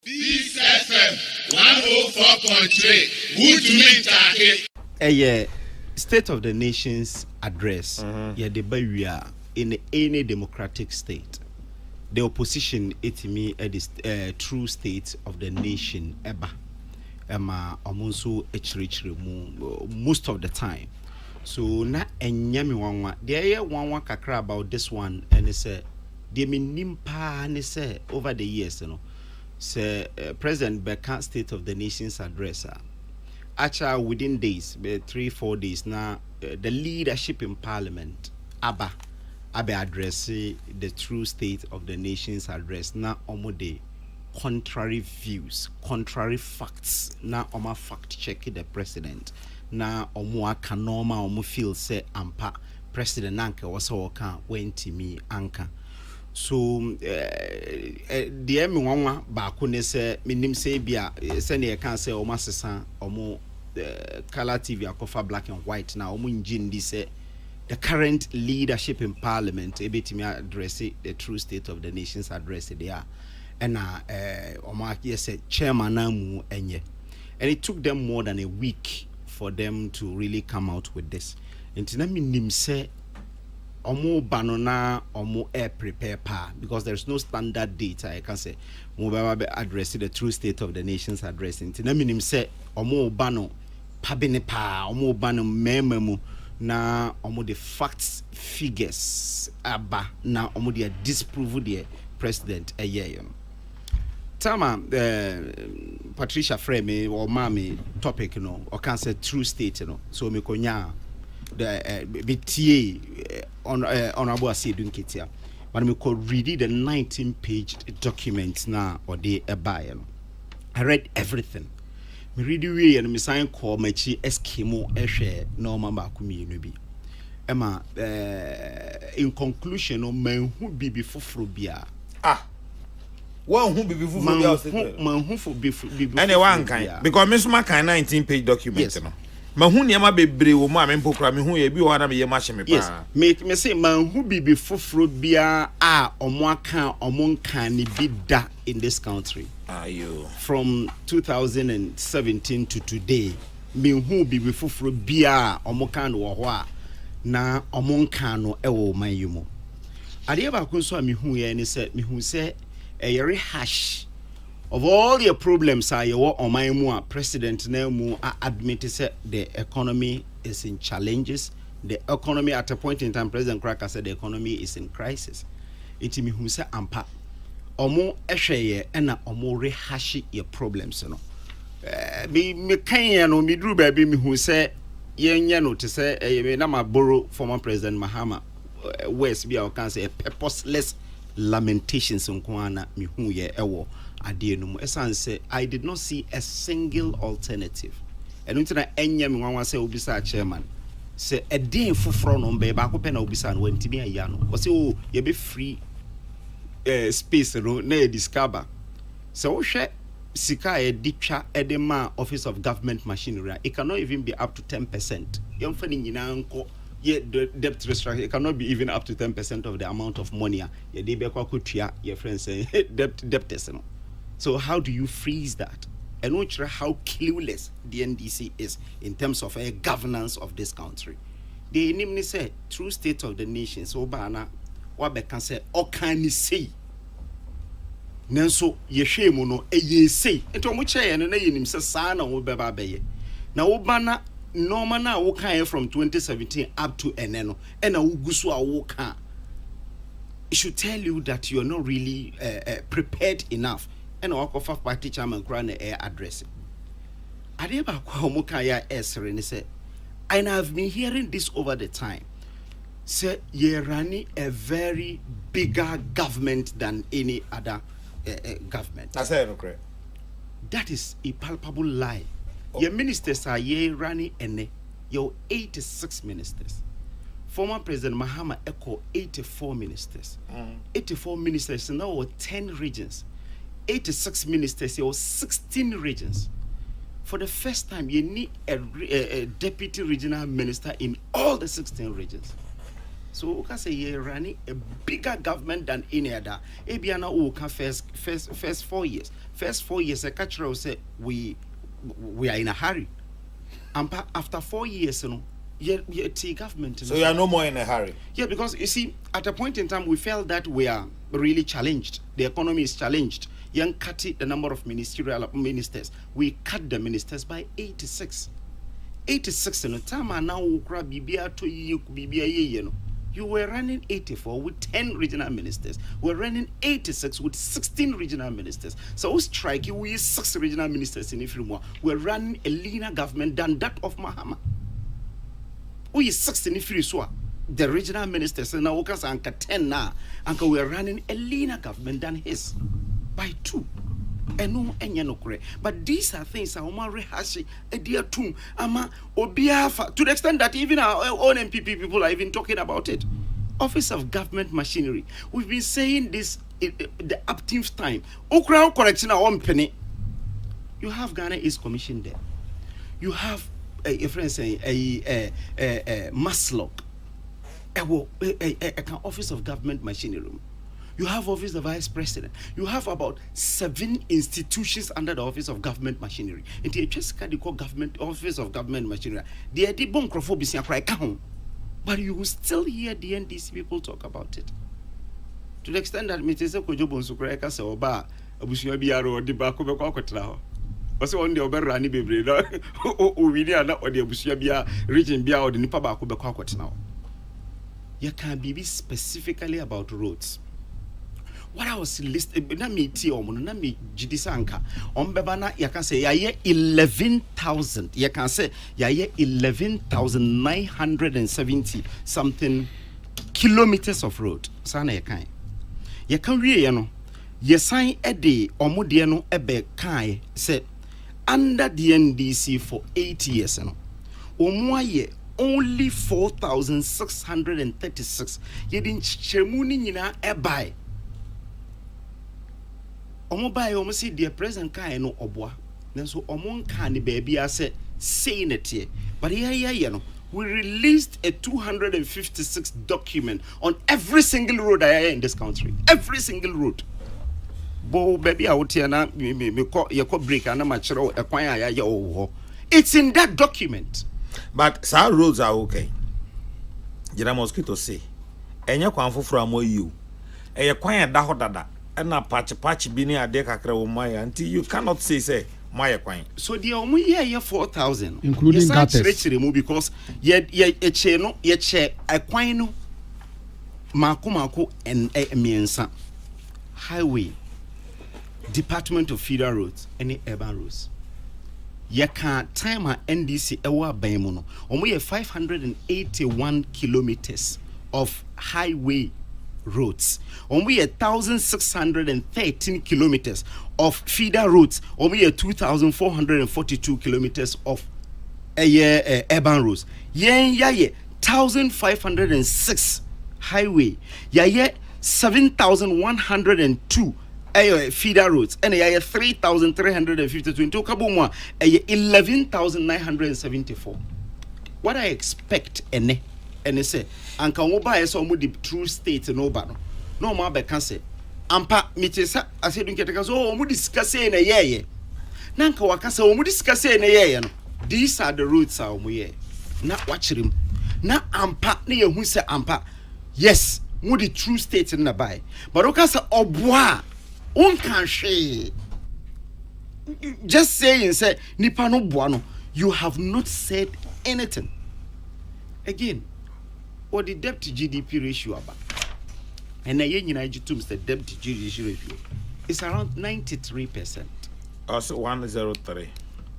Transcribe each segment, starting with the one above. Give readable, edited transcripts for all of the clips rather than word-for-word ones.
This FM 104.3. Good to meet a State of the Nation's address. Yeah, we are in any democratic state. The opposition it me at this true state of the nation eba. Also most of the time. So na enyami wanwa. There one kakra about this one and it say they mean nimpa and say over the years, you know. Say President Becca State of the Nation's address. Actually, within days, 3-4 days now, the leadership in Parliament, Abba address the true state of the nation's address. Now, omode contrary views, contrary facts. Now, oma fact check the president. Now, omo kanoma omo feel say ampa president anka was oka went me anka. So the me wanwa ba ko ne se minim se bia se ne kan se o masesa omo color TV akofa black and white na omo engine di se the current leadership in parliament ebetimi address the true state of the nation's address there and omo yes chairman amu enye, and it took them more than a week for them to really come out with this. Ntina minim se omo banona omo air prepare pa because there's no standard data. I can say mobile address the true state of the nation's address. Ntina minim se omo bano pabene pa omo bano mememu na omo the facts figures aba na omo they disprove the president a year. Tama Patricia Frame or Mami topic you know or can say true state you know so me konya the BTA honorable Asidun Kitia, but me could read the 19-page document now or the buy. I read everything. Me read the way and me sign call my chi Eskimo Eshe no mama kumi nubi. Emma in conclusion no man who be before frobia. One who be before man who for before anyone kind because Miss Makai 19-page document. Yes. Mahu niama bebre wo ma mempokra me hu ye bi wo na me ye ma hye me pa. Yes, me say man who be foforo bia a omo aka omo nka ni bida in this country. Ayo. From 2017 to today, me who be foforo bia omo kan wo ho a na omo nka no e wo man yumo. Ade ba ko so me hu ye ni say me hu say a rehash of all your problems are your on president now admit the economy is in challenges. The economy at a point in time, President Cracker said the economy is in crisis. It me who say ampa omo ehwe and omo rehash your problems no. Me kan no me dru baby me who say yenye no to say me na ma borrow former President Mahama West be can say a purposeless lamentations on kwana me who ye ewo. I did not see a single alternative. And until enya me wan say obisa chairman say a day fufro no be ba ko pe na obisa no ntimi aya no o say oh ye be free space no na e discover so wo hwe sika e ditwa e de ma office of government machinery it cannot even be up to 10%. Yom fa ni nyina nko ye debt restructuring it cannot be even up to 10% of the amount of money ye dey be kwa kotua your friends say debt no. So how do you freeze that? And not sure how clueless the NDC is in terms of a governance of this country. They namely say true state of the nation. So bana what they can say or can you say? Nanso ye shame no e ye say. Ento mo che no na yenim se sa na wo beba beye. Na wo bana normal na wo kan from 2017 up to eneno. And na wo guso a wo kan. It should tell you that you're not really prepared enough. And walk off party chairman crown air address. Adeba Kwamukaya Esser say, and I've been hearing this over the time. Say ye running a very bigger government than any other government. That's okay. That is a palpable lie. Your ministers are ye running and your 86 ministers. Former President Mahama echo 84 ministers. 84 ministers now 10 regions. 86 ministers or 16 regions. For the first time, you need a deputy regional minister in all the 16 regions. So we can say you're running a bigger government than any other. Ebiana Oka first 4 years. First 4 years, a catcher will say we are in a hurry. And after 4 years, you take government. So you are no more in a hurry. Yeah, because you see, at a point in time, we felt that we are really challenged. The economy is challenged. Young cut the number of ministers. We cut the ministers by 86. 86 in the time now you were running 84 with 10 regional ministers. We're running 86 with 16 regional ministers. So we strike you with 6 regional ministers in Ifrimwa. We're running a leaner government than that of Mahama. We 6 in Ifriswa. The regional ministers and now 10 now. And we're running a leaner government than his by 2. But these are things that Rehash a dear tomb ama obiafa to the extent that even our own MPP people are even talking about it. Office of Government Machinery. We've been saying this the upteenth time. Okra correction our own penny. You have Ghana East Commission there. You have a friend saying a Maslock. A Office of Government Machinery. You have Office of Vice President. You have about 7 institutions under the Office of Government Machinery. It is just called Government Office of Government Machinery. They are the bonkrofobia, but you will still hear the NDC people talk about it. To the extent that Mr. Kojobon Sukreka say oba abusuya biaro di ba ko be ko akotra. Ose on the obera ni bebre o wini ana o de abusuya bia region bia o de nipa ba ko be ko akotra. You can be specifically about roads. What I was listing, na me ti omo na me jidisanka ombeba na ya can say ya 11,000. You can say ya 11,970 something kilometers of road. Sana ya kan. Ya kan wie ya no. Ye sign e de omo de no ebe kan say under the NDC for 8 years no. Omo aye only 4,636. Ye din chemuni nyina e buy. Omo buy omo see the present kind no oboa. Then so omo kan baby say saying it here. But yeah no. We released a 256 document on every single road I in this country. Every single road. Bo baby out here na me call break and na chiro ekwan aya oh. It's in that document. But some roads are okay. Jira mosquito say. Enya kwan foforo amo you. Eye kwan da hodada. Na patch bi ni ade kakra wo maya until you cannot say maya kwan. So the omu ye 4,000 including that because ye che no ye che akwan no mako and miensa highway Department of Federal Roads and urban roads. Ye can time a NDC ewa ban no omu ye 581 kilometers of highway roads. We 1,613 kilometers of feeder roads. We 2,442 kilometers of urban roads. 1,506 highway. 7,102 feeder roads. And 3,352 into Kabumwa. 11,974. What I expect and they say anka wo ba yeso mo the true state no ba no mo be kan say ampa mitesa asedun keteka so mo discuss na yeye na anka waka say mo discuss na yeye no these are the roads a mo ye na wachirim na ampa na yehu say ampa yes mo the true state na bai but o ka say oboa on kan hwe just saying say nipa no boa no you have not said anything again. Or the debt to GDP ratio about. And the United States the debt to GDP ratio is around 93%. Also 103.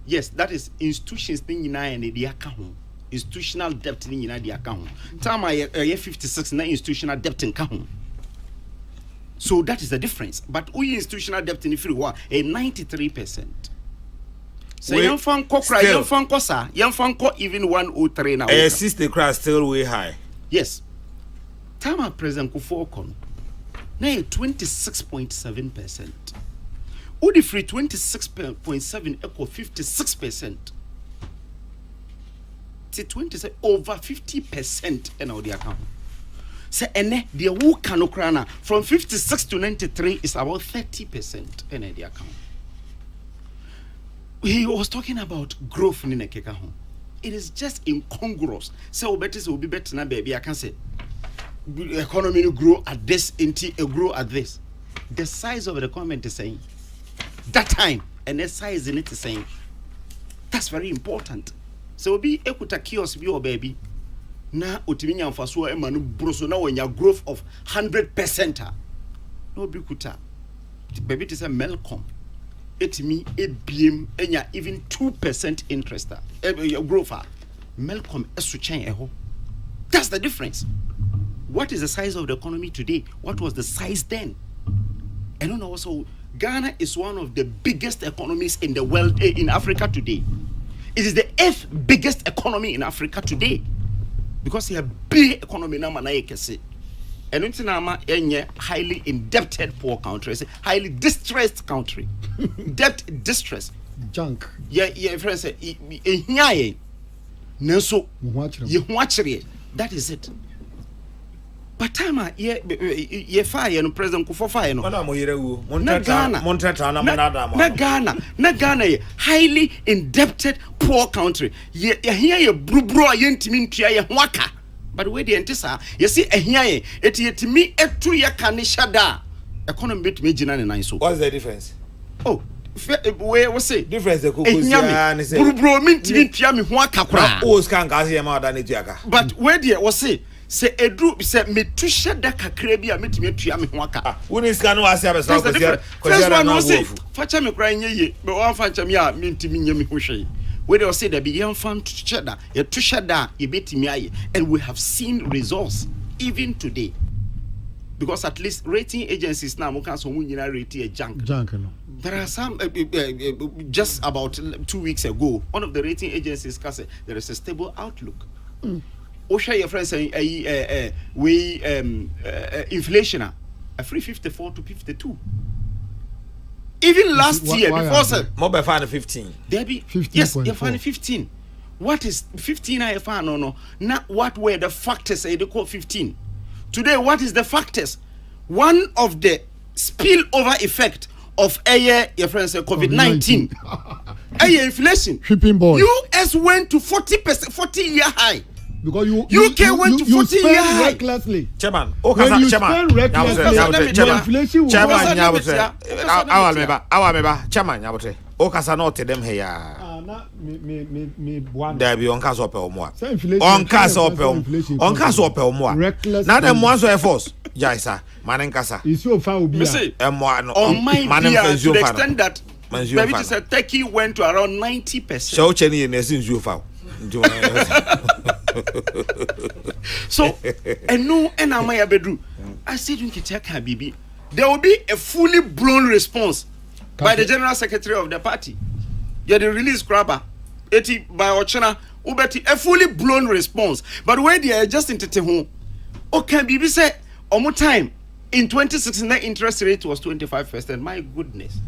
Yes, that is institutions thing in the account. Institutional debt in the account. Time I 56 na institutional debt in account. So that is the difference. But we institutional debt in the free war a 93%. So young fan kokra, young fan kosa, young fan ko even 103 now. A sister crash still way high. Yes. Tama President Kufokon. Now 26.7%. Udi free 26.7 equal 56%. See 27 over 50% in our account. Say ene the who kanokrana from 56 to 93 is about 30% in the account. He was talking about growth in Nekeka home. It is just incongruous. So better will be better now, baby. I can say economy grow at this, until grow at this. The size of the economy is saying that time, and the size in it is saying that's very important. So be ekuta kiosk be your baby. Na utiminya mfasuo emanu broso na when your growth of 100%. No be kuta. Baby to say Melcom. It me BM enya even 2% interest growth. Melcom esuchen eho. That's the difference. What is the size of the economy today? What was the size then? And also Ghana is one of the biggest economies in the world, in Africa today. It is the 8th biggest economy in Africa today. Because you have big economy now, and it's a highly indebted poor country, it's a highly distressed country. Debt distress. Junk. Yeah, friends say, that is it. But time ye fire no president ko fire no. Na Ghana highly indebted poor country. Ye here ye brubro ye ntimi ntua ye hwaka. But we the entisa ye see ehia ye etimi etu ye kanishada. Economy bit me gina ne nan so. What's the difference? Oh, we say difference the kokosia ne say. Brubro mi ntimi ntua me hwaka kra. O scan gas ye ma da ne tuaka. But we the we say edru say metusha da kakra bi a metimi atua me ho aka woni sika no ase abesa kosia na no say facha me kra nyeye be wan facha me a mentimi nya me ho hwe we dey say that be yan fan tusha da ye tusha da ye betimi aye, and we have seen results even today, because at least rating agencies now mo kan so mun nyina rate a junk no. There are some just about 2 weeks ago, one of the rating agencies said there is a stable outlook. Osha your friends saying inflation a free 54 to 52. Even last year before said more by 15. There be 15. Yes, you find 15. What is 15 I found no. Not what were the factors they call 15. Today what is the factors? One of the spillover effect of your friends say COVID-19. Inflation. Shipping boy. US went to 40%, 40-year high. Because UK went to 40 years high. Recklessly. Chairman, when you spend recklessly, inflation will Awal Chairman, Yabote. Okasa no te dem here. me There be on cast up on cast up on cast up on reckless. Now them ones are force. Jaisa, Manenkasa. Is your foul be? On my beer, to the extent that maybe to say Turkey went to around 90%. So Cheney and Nessin you foul. So, and no, and I'm my bedroom. I said, you can check her, baby. There will be a fully blown response by the General Secretary of the party. You're the release grabber. 80 by Ochana, Ubeti, a fully blown response. But where they are just in Tetehon, okay, baby said, one more time, in 2016, the interest rate was 25%. My goodness.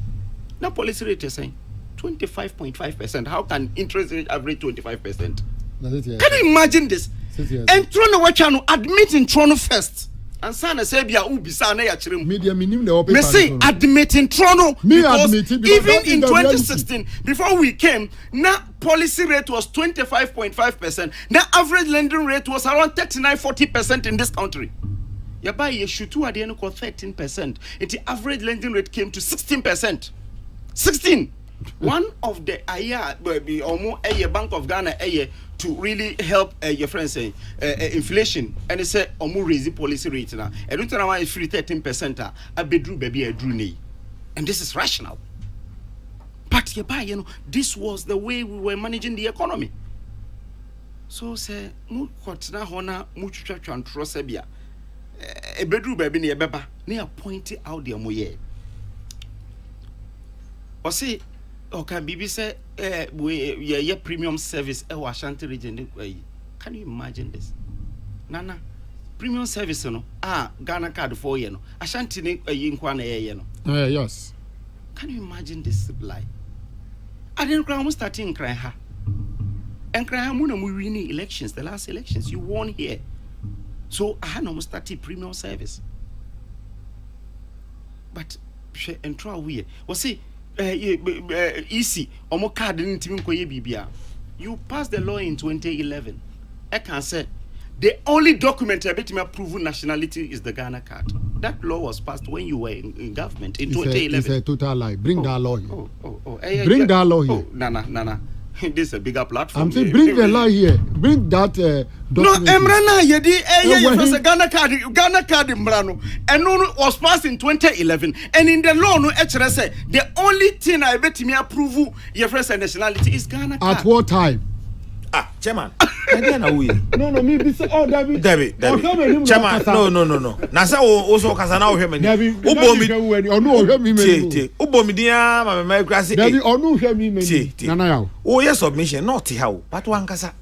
Now, policy rate is saying 25.5%. How can interest rate average 25%? Can you imagine this? And Toronto Wachano admit in Toronto first. And Sana Sabia Ubisa na ya chirimu. Media minim the open. Me say admit in Toronto because even in 2016 before we came, na policy rate was 25.5%. The average lending rate was around 39-40% in this country. You buy a shutu at the end of 13%. And the average lending rate came to 16%. 16. One of the Bank of Ghana to really help your friends say inflation, and they say raise the policy rate now. I don't know why it's free 13%. I bedrew baby I drew knee, and this is rational. But this was the way we were managing the economy. So say mu kotna hona mu twatwa antro sabia e bedrew baby ne beba ne point out the moye. O say okay, Bibi say we premium service Ashanti region. Can you imagine this? Nana, premium service no. Ghana card for you no. Ashanti ne yinkwa na ye no. Yes. Can you imagine this lie? I didn't cry almost starting crying her. And cry mu na mu winning elections, the last elections you won here. So I had almost started premium service. But and try we was say easy omo card ntimi nkoye bibia. You passed the law in 2011. I can say the only document that me approve nationality is the Ghana card. That law was passed when you were in government in 2011. It's a total lie. Bring that law here. Bring that law here. Oh, Nana. This is a bigger platform. I'm saying bring the law here. Bring that document. No, Emrana, you Ghana card Mbrano. And no was passed in 2011. And in the law, no say the only thing I bet me approve your first nationality is Ghana card. At what time? Chairman. No, me be say David. Chairman, no. Na say also kasa na ohwe mani. Onu ohwe mi mani. Tie. Ubo mi dia ma me krasi. David onu ohwe mi mani. Nana yawo. O yes submission not ha o. But wan kasa.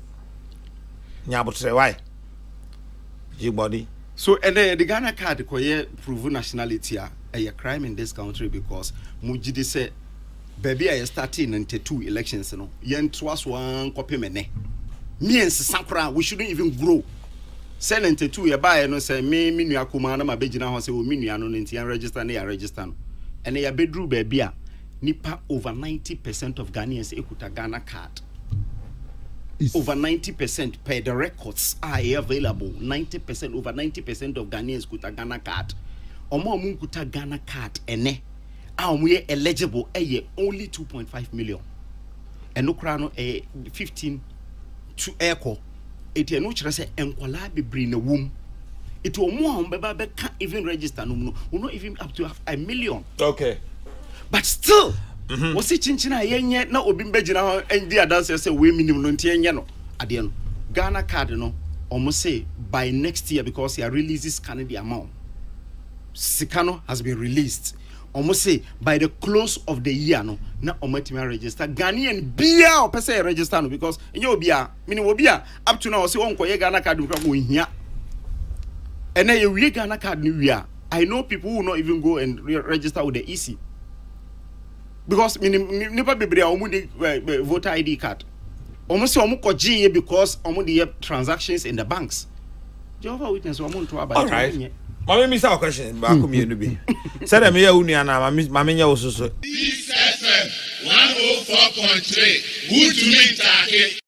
Nya botre why? You body. So and the Ghana card koye prove nationality a crime in this country because mujidi say baby I started in 92 elections no. Yen twas one copy mene. Me and Sankra, we shouldn't even grow. Say 92 ye buy no say me nua kuma na ma begina ho say o me nua no nti an register na ya register no. And ya bedru baby a nipa over 90% of Ghanaians ekuta Ghana card. Over 90% per the records are available. 90% over 90% of Ghanaians kuta Ghana card. Omo mun kuta Ghana card ene. We eligible only 2.5 million. And no crano 15 to echo. It no chira say enkwala be bring a womb. It will more beba can't even register no not even up to 1 million. Okay. But still was it chinchina yenye na obi mbegina and the others say we minimum no ntienye no ade no Ghana card no almost say by next year because he releases Canada amount. Sikano has been released. Almost say by the close of the year no na omatimi register Ghanaian bia o pese register no because enye obia meaning obia up to now say won koye Ghana card nkra go hia ene ye wie Ghana card no wia. I know people who will not even go and register with the EC because nipa bebre omu the voter ID card almost say omu koji because omu the transactions in the banks. Jehovah Witness omu to about. All right. Mama mi sa question ba ko mienu bi. Say dem ya unua na mama nya wo soso. This FM 104.3 good to me take.